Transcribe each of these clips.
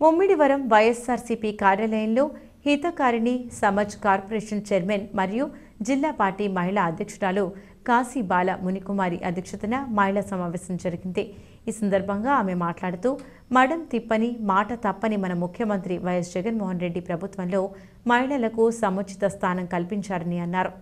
ముమ్మిడివరం వైఎస్ఆర్సీపీ కార్యాలయంలో Hitakarini Samaj corporation chairman మరియు జిల్లా పార్టీ మహిళా అధ్యక్షురాలు కాశీ బాల మునికుమారి అధ్యక్షతన మహిళా సమావేశం జరిగింది. ఈ సందర్భంగా ఆమె మాట్లాడుతూ మడం తిప్పని మాట తప్పని మన ముఖ్యమంత్రి వైఎస్ జగన్మోహన్ రెడ్డి ప్రభుత్వంలో మహిళలకు సముచిత స్థానం కల్పించారని అన్నారు.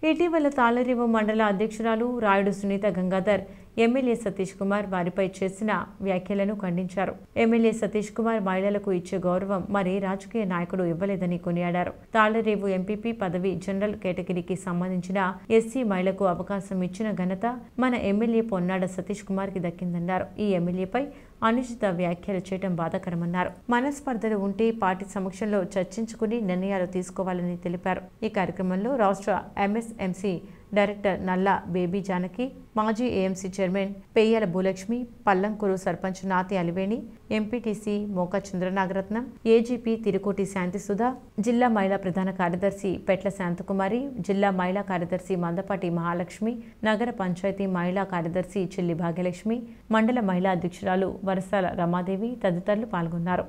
ఇటీవల తాళరేవు మండల అధ్యక్షురాలు రాయుడు సునీత గంగాధర్ ఎమ్మెల్యే సతీష్ కుమార్ వారిపై చేసిన వ్యాఖ్యలను ఖండించారు. ఎమ్మెల్యే సతీష్ కుమార్ మహిళలకు ఇచ్చే గౌరవం మరి రాజకీయ నాయకుడు ఇవ్వలేదని కొనియాడారు. తాళరేవు ఎంపీపీ పదవి జనరల్ కేటగిరీకి సంబంధించిన ఎస్సీ మహిళకు అవకాశం ఇచ్చిన ఘనత మన ఎమ్మెల్యే పొన్నాడ సతీష్ కుమార్ కి దక్కిందన్నారు. ఈ ఎమ్మెల్యేపై అనుచిత వ్యాఖ్యలు చేయడం బాధాకరమన్నారు. మనస్పర్ధలు ఉంటే పార్టీ సమక్షంలో చర్చించుకుని నిర్ణయాలు తీసుకోవాలని తెలిపారు. ఈ కార్యక్రమంలో రాష్ట్ర ఎంఎస్ఎంసీ డైరెక్టర్ నల్ల బేబీ జానకి, మాజీ AMC chairman Peyyala Bhulakshmi, Pallankuru sarpanch Nathi Aliveni, MPTC మోక చంద్రనాగరత్నం, AGP Tirukoti శాంతిసుధ, జిల్లా మహిళా ప్రధాన కార్యదర్శి పెట్ల శాంతకుమారి, జిల్లా మహిళా కార్యదర్శి మందపాటి మహాలక్ష్మి, నగర పంచాయతీ మహిళా కార్యదర్శి చెల్లి భాగ్యలక్ష్మి, మండల మహిళా అధ్యక్షురాలు వరసాల రమాదేవి తదితరులు పాల్గొన్నారు.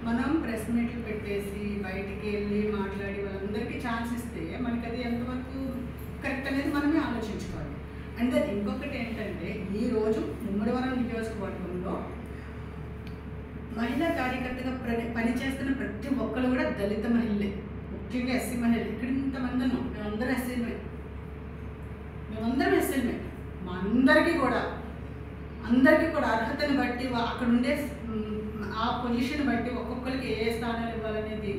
మనం ప్రెస్ మీట్లు పెట్టేసి బయటికి వెళ్ళి మాట్లాడి వాళ్ళందరికీ ఛాన్స్ ఇస్తే మనకి అది ఎంతవరకు కరెక్ట్ అనేది మనమే ఆలోచించుకోవాలి. అండ్ దెన్ ఇంకొకటి ఏంటంటే ఈరోజు ముమ్మిడివరం నియోజకవర్గంలో మహిళా కార్యకర్తగా పనిచేస్తున్న ప్రతి ఒక్కరు కూడా దళిత మహిళలే, ముఖ్యంగా ఎస్సీ మహిళలు. ఇక్కడ ఇంతమంది ఉన్నాం, మేమందరం ఎస్సీలమే, మా అందరికీ కూడా అర్హతను బట్టి అక్కడ ఉండే ఆ పొజిషన్ బట్టి ఒక్కొక్కరికి ఏ స్థానాలు ఇవ్వాలనేది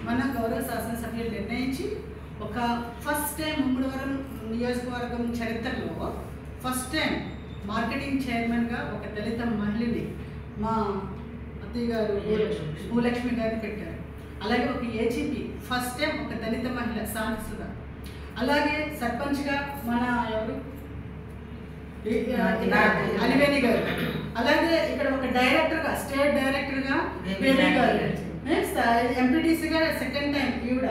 మన గౌరవ శాసనసభ్యులు నిర్ణయించి ఒక ఫస్ట్ టైం ముమ్మిడివరం నియోజకవర్గం చరిత్రలో ఫస్ట్ టైం మార్కెటింగ్ చైర్మన్గా ఒక దళిత మహిళని మా అత్తయ్య గారు భూలక్ష్మి గారిని పెట్టారు. అలాగే ఒక ఏజీపీ ఫస్ట్ టైం ఒక దళిత మహిళ శాంతిసుధ, అలాగే సర్పంచ్గా మన ఎవరు అలివేణి గారు, అలాగే ఇక్కడ ఒక డైరెక్టర్గా స్టేట్ డైరెక్టర్గా బేబీ గారు, ఎంపీటీసీగా సెకండ్ టైం ఈవిడ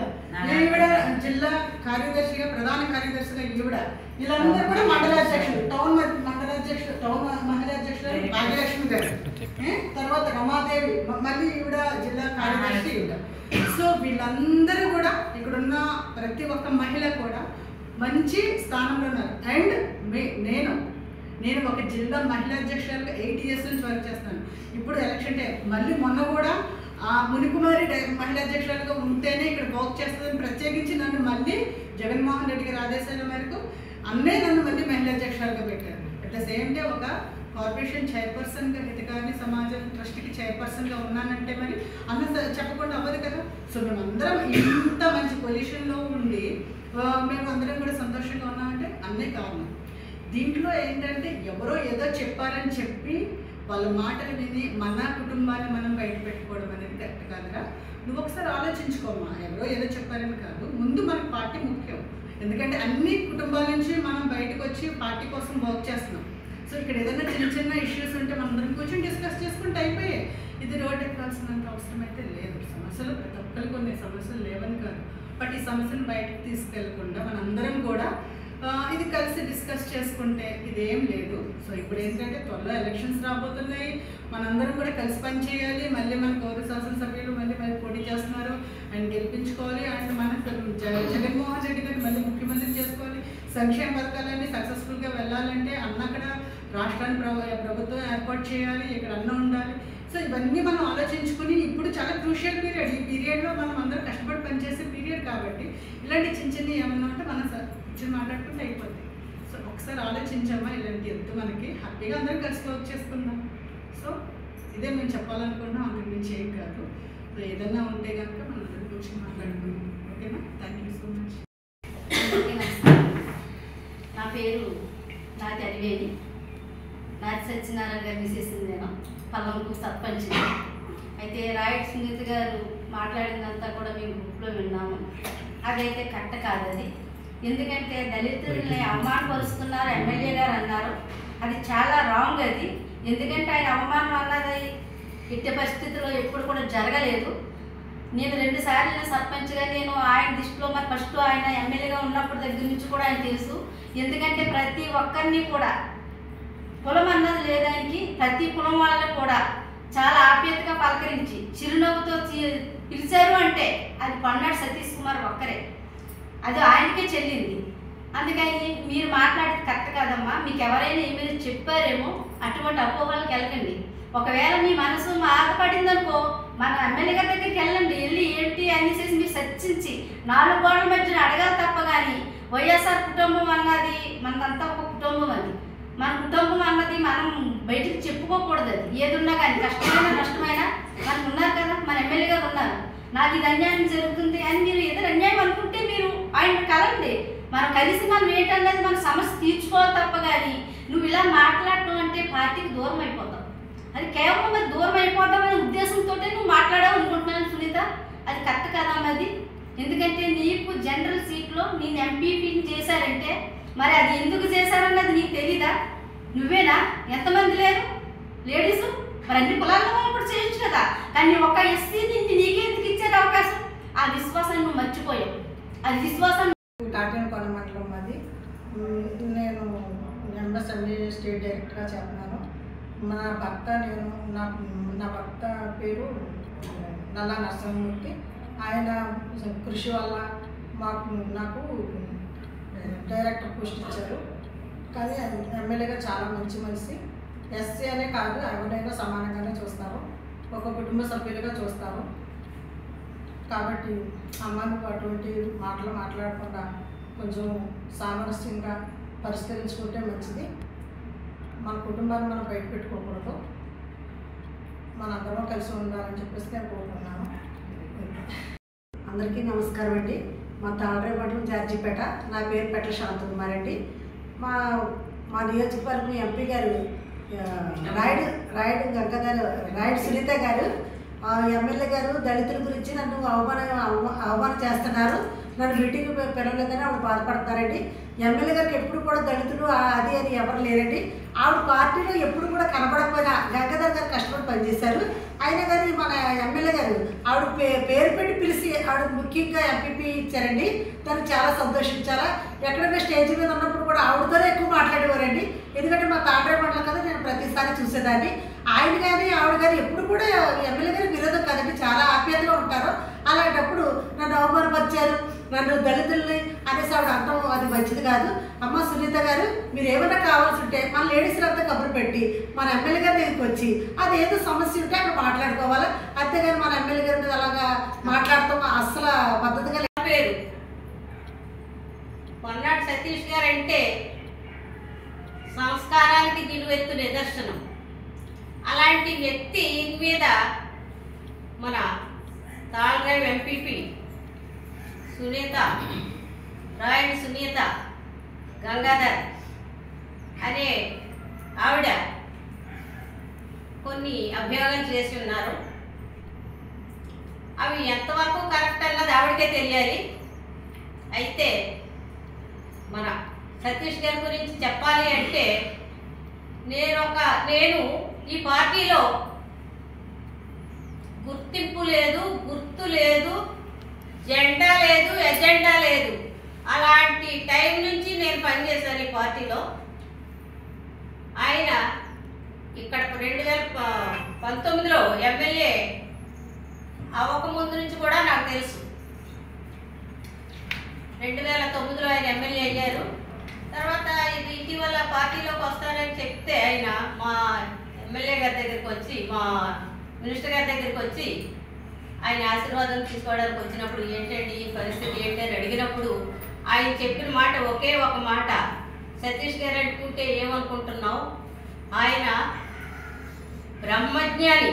జిల్లా కార్యదర్శిగా ప్రధాన కార్యదర్శిగా ఈవిడ, వీళ్ళందరూ కూడా మండలాధ్యక్షులు, టౌన్ మహిళా అధ్యక్షులు భాగ్యలక్ష్మి గారు, తర్వాత రమాదేవి, మళ్ళీ ఈవిడ జిల్లా కార్యదర్శి ఈవిడ. సో వీళ్ళందరూ కూడా ఇక్కడున్న ప్రతి ఒక్క మహిళ కూడా మంచి స్థానంలో ఉన్నారు. అండ్ నేను ఒక జిల్లా మహిళా అధ్యక్షురాలుగా 8 years నుంచి వర్క్ చేస్తాను. ఇప్పుడు ఎలక్షన్ టైం మళ్ళీ మొన్న కూడా ఆ మునికుమారి మహిళా అధ్యక్షురాలుగా ఉంటేనే ఇక్కడ వర్క్ చేస్తుందని ప్రత్యేకించి నన్ను మళ్ళీ జగన్మోహన్ రెడ్డి గారి ఆదేశాల మేరకు నన్ను మళ్ళీ మహిళా అధ్యక్షురాలుగా పెట్టారు. అట్ ద సేమ్ డే ఒక కార్పొరేషన్ చైర్పర్సన్గా హితకారిణి సమాజం ట్రస్ట్కి చైర్పర్సన్గా ఉన్నానంటే మరి చెప్పకుండా అవ్వదు కదా. సో మేమందరం ఇంత మంచి పొజిషన్లో ఉండి మేము అందరం కూడా సంతోషంగా ఉన్నామంటే అన్నే కారణం. దీంట్లో ఏంటంటే ఎవరో ఏదో చెప్పారని చెప్పి వాళ్ళ మాటలు విని మన కుటుంబాన్ని మనం బయట పెట్టుకోవడం అనేది కరెక్ట్ కాదురా. నువ్వు ఒకసారి ఆలోచించుకోమ్మా, ఎవరో ఏదో చెప్పారని కాదు, ముందు మనకు పార్టీ ముఖ్యం. ఎందుకంటే అన్ని కుటుంబాల నుంచి మనం బయటకు వచ్చి పార్టీ కోసం వర్క్ చేస్తున్నాం. సో ఇక్కడ ఏదైనా చిన్న ఇష్యూస్ ఉంటే మనందరం కూర్చొని డిస్కస్ చేసుకుంటే అయిపోయాయి. ఇది రోడ్ ఎక్కాల్సినంత అవసరం అయితే లేదు. సమస్యలు ప్రతి ఒక్కరికి కొన్ని సమస్యలు లేవని కాదు, బట్ ఈ సమస్యను బయటకు తీసుకెళ్లకుండా మనందరం కూడా ఇది కలిసి డిస్కస్ చేసుకుంటే ఇదేం లేదు. సో ఇప్పుడు ఏంటంటే త్వరలో ఎలక్షన్స్ రాబోతున్నాయి, మనందరం కూడా కలిసి పని చేయాలి. మళ్ళీ మన గౌరవ శాసనసభ్యులు మళ్ళీ పోటీ చేస్తున్నారు, అండ్ గెలిపించుకోవాలి. అండ్ మన జగన్మోహన్ రెడ్డి గారిని మళ్ళీ ముఖ్యమంత్రి చేసుకోవాలి. సంక్షేమ పథకాలన్నీ సక్సెస్ఫుల్గా వెళ్ళాలంటే అక్కడ రాష్ట్రాన్ని ప్రభుత్వం ఏర్పాటు చేయాలి, ఇక్కడ ఉండాలి. సో ఇవన్నీ మనం ఆలోచించుకుని ఇప్పుడు చాలా క్రూషియల్ పీరియడ్, ఈ పీరియడ్లో మనం అందరం కష్టపడి పనిచేసే పీరియడ్ కాబట్టి ఇలాంటి చిన్న ఏమన్నా ఉంటే మనం కూర్చొని మాట్లాడుకుంటే అయిపోతుంది. సో ఒకసారి ఆలోచించామా, ఇలాంటి వద్దు, మనకి హ్యాపీగా అందరం కలిసి వర్క్ చేసుకుందాం. సో ఇదే మేము చెప్పాలనుకున్నాం, అంతకు మించి ఏం కాదు. సో ఏదన్నా ఉంటే కనుక మనం అందరం కూర్చొని మాట్లాడుకుందాం. ఓకేనా? Thank you so much. నా పేరు నాతి అలివేణి, నాతి సత్యనారాయణ గారు మిసెస్. నేను పల్లంకు సర్పంచ్. అయితే రాయుడు సునీత గారు మాట్లాడిందంతా కూడా మేము గ్రూప్లో విన్నాము. అదైతే కరెక్ట్ కాదు. అది ఎందుకంటే దళితుల్ని అవమానపరుస్తున్నారు ఎమ్మెల్యే గారు అన్నారు, అది చాలా రాంగ్. అది ఎందుకంటే ఆయన అవమానం అన్నది ఇట్టి పరిస్థితుల్లో ఎప్పుడు కూడా జరగలేదు. నేను 2 సార్లు సర్పంచ్గా నేను ఆయన దృష్టిలో మరి ఫస్ట్ ఆయన ఎమ్మెల్యేగా ఉన్నప్పటి దగ్గర నుంచి కూడా ఆయన తెలుసు. ఎందుకంటే ప్రతి ఒక్కరిని కూడా కులం అన్నది లేదానికి ప్రతి కులం వాళ్ళని కూడా చాలా ఆప్యాయతగా పలకరించి చిరునవ్వుతో పిలిచారు అంటే అది పన్నాడు సతీష్ కుమార్ ఒక్కరే, అది ఆయనకే చెల్లింది. అందుకని మీరు మాట్లాడేది కరెక్ట్ కాదమ్మా. మీకు ఎవరైనా ఏమైనా చెప్పారేమో అటువంటి అపోహలకు వెళ్ళకండి. ఒకవేళ మీ మనసు బాధపడిందనుకో మన ఎమ్మెల్యే గారి దగ్గరికి వెళ్ళండి. వెళ్ళి ఏంటి అనేసి మీరు చర్చించి 4 గోడల మధ్యన అడగాలి తప్ప. కానీ వైఎస్ఆర్ కుటుంబం అన్నది మనదంతా ఒక కుటుంబం, అది మన కుటుంబం అన్నది మనం బయటికి చెప్పుకోకూడదు. అది ఏదున్నా కానీ కష్టమైన నష్టమైనా మనకు ఉన్నారు కదా, మన ఎమ్మెల్యే గారు ఉన్నారు. నాకు ఇది అన్యాయం జరుగుతుంది అని మీరు ఏదైనా అన్యాయం అనుకుంటే మీరు ఆయన కలండి. మనం కలిసి మనం ఏంటన్నది మన సమస్య తీర్చుకోవాలి తప్ప. కానీ నువ్వు ఇలా మాట్లాడటం అంటే పార్టీకి దూరం అయిపోతావు. అది కేవలం మరి దూరం అయిపోతామనే ఉద్దేశంతో నువ్వు మాట్లాడావు అనుకుంటున్నాను సునీత. అది కరెక్ట్ కాదమ్మా అది. ఎందుకంటే నీకు జనరల్ సీట్లో నేను ఎంపీపీని చేశారంటే మరి అది ఎందుకు చేశారన్నది నీకు తెలీదా? నువ్వేనా? ఎంతమంది లేరు లేడీసు? మరి అన్ని కులాల్లో వాళ్ళు కూడా చేయొచ్చు కదా. కానీ ఒక ఎస్సీ నీకే ఎందుకు ఇచ్చారు అవకాశం? ఆ విశ్వాసాన్ని నువ్వు మర్చిపోయావు. అది విశ్వాసం. కాటేనకొండ మండలం మాది. నేను ఎంఎస్ఎంఈ స్టేట్ డైరెక్టర్గా చేస్తున్నాను. నా భర్త నా భర్త పేరు నల్లా నరసింహమూర్తి. ఆయన కృషి వల్ల నాకు డైరెక్టర్ పోస్ట్ ఇచ్చారు. కానీ ఎమ్మెల్యేగా చాలా మంచి మనిషి. ఎస్సీ అనే కాదు, ఎవరైనా సమానంగానే చూస్తారు, ఒక కుటుంబ సభ్యులుగా చూస్తారు. కాబట్టి అమ్మను అటువంటి మాటలు మాట్లాడకుండా కొంచెం సామరస్యంగా పరిష్కరించుకుంటే మంచిది. మన కుటుంబాన్ని మనం బయట పెట్టుకోకూడదు, మనందరం కలిసి ఉండాలని చెప్పేసి నేను కోరుకున్నాను. అందరికీ నమస్కారం అండి. మా తాళరేవు మండలం జార్జిపేట. నా పేరు పెట్ల శాంతకుమార్ అండి. మా నియోజకవర్గం ఎంపీ గారు రాయుడు సునీత గారు, ఎమ్మెల్యే గారు దళితుల గురించి నన్ను అవమానం చేస్తున్నారు, నన్ను మీటింగ్ పిలవలేదని ఆవిడ బాధపడతారండి. ఎమ్మెల్యే గారికి ఎప్పుడు కూడా దళితులు అది అని ఎవరు లేరండి. ఆవిడ పార్టీలో ఎప్పుడు కూడా కనబడకపోయినా గంగాధర్ గారు కష్టపడి పనిచేశారు. అయినా కానీ మన ఎమ్మెల్యే గారు ఆవిడ పేరు పెట్టి పిలిచి ఆవిడ ముఖ్యంగా ఎంపీపీ ఇచ్చారండి. తను చాలా సంతోషించాలా. ఎక్కడైనా స్టేజ్ మీద ఉన్నప్పుడు కూడా ఆవిడతోనే ఎక్కువ మాట్లాడేవారండి. ఎందుకంటే మా తాళరేవు మండలం కదా, నేను ప్రతిసారి చూసేదాన్ని. ఆయన కానీ ఆవిడ కానీ ఎప్పుడు కూడా ఎమ్మెల్యే గారి విరోధం కదండి, చాలా ఆప్యాయతగా ఉంటారు. అలాంటప్పుడు నన్ను అవమానపరిచారు, నన్ను దళితుల్ని అనేసి ఆవిడ అంటాం అది మంచిది కాదు. అమ్మ సునీత గారు, మీరు ఏమైనా కావాల్సి ఉంటే మన లేడీస్ అంతా కబురు పెట్టి మన ఎమ్మెల్యే గారి దగ్గరికి వచ్చి అది ఏదో సమస్య ఉంటే అక్కడ మాట్లాడుకోవాలి. అంతేగాని మన ఎమ్మెల్యే గారి మీద అలాగా మాట్లాడతాం అస్సలు పద్ధతిగా పేరు పన్నాడు సతీష్ గారు అంటే సంస్కారానికి నిలువెత్తు నిదర్శనం. అలాంటి వ్యక్తి మీద మన తాళరేవు ఎంపీపీ సునీత, రాయుడు సునీత గంగాధర్ అనే ఆవిడ కొన్ని అభియోగాలు చేసి ఉన్నారు. అవి ఎంతవరకు కరెక్ట్ అన్నది ఆవిడకే తెలియాలి. అయితే మన సతీష్ గారి గురించి చెప్పాలి అంటే నేను ఈ పార్టీలో గుర్తింపు లేదు, గుర్తు లేదు, జెండా లేదు, ఎజెండా లేదు. అలాంటి టైం నుంచి నేను పనిచేశాను ఈ పార్టీలో. ఆయన ఇక్కడ 2019లో ఎమ్మెల్యే అవ్వకముందు నుంచి కూడా నాకు తెలుసు. 2009లో ఆయన ఎమ్మెల్యే అయ్యారు. తర్వాత ఇది ఇటీవల పార్టీలోకి వస్తారని చెప్తే ఆయన మా ఎమ్మెల్యే గారి దగ్గరికి వచ్చి, మా మినిస్టర్ గారి దగ్గరికి వచ్చి ఆయన ఆశీర్వాదం తీసుకోవడానికి వచ్చినప్పుడు ఏంటండి ఈ పరిస్థితి ఏంటి అని అడిగినప్పుడు ఆయన చెప్పిన మాట ఒకే ఒక మాట, సతీష్ గారు అనుకుంటే ఏమనుకుంటున్నావు, ఆయన బ్రహ్మజ్ఞాని,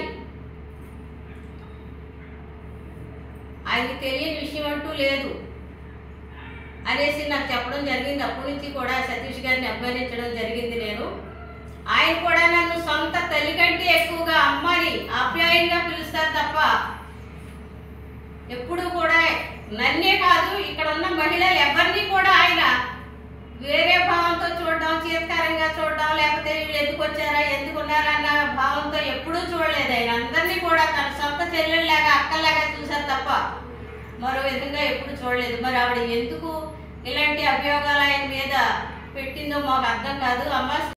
ఆయనకి తెలియని విషయం అంటూ లేదు అనేసి నాకు చెప్పడం జరిగింది. అప్పటి నుంచి కూడా సతీష్ గారిని అభిమానించడం జరిగింది నేను. ఆయన కూడా నన్ను సొంత తల్లి కంటే ఎక్కువగా అమ్మని ఆప్యాయంగా పిలుస్తారు తప్ప ఎప్పుడు కూడా నన్నే కాదు ఇక్కడ ఉన్న మహిళలు ఎవరిని కూడా ఆయన వేరే భావంతో చూడడం, చీత్కారంగా చూడడం, లేకపోతే వీళ్ళు ఎందుకు వచ్చారా ఎందుకున్నారా అన్న భావంతో ఎప్పుడూ చూడలేదు. ఆయన అందరినీ కూడా తన సొంత చెల్లెళ్ళలాగా అక్కలాగా చూశారు తప్ప మరో విధంగా ఎప్పుడు చూడలేదు. మరి ఆవిడ ఎందుకు ఇలాంటి అభియోగాలు ఆయన మీద పెట్టిందో మాకు అర్థం కాదు. అమ్మ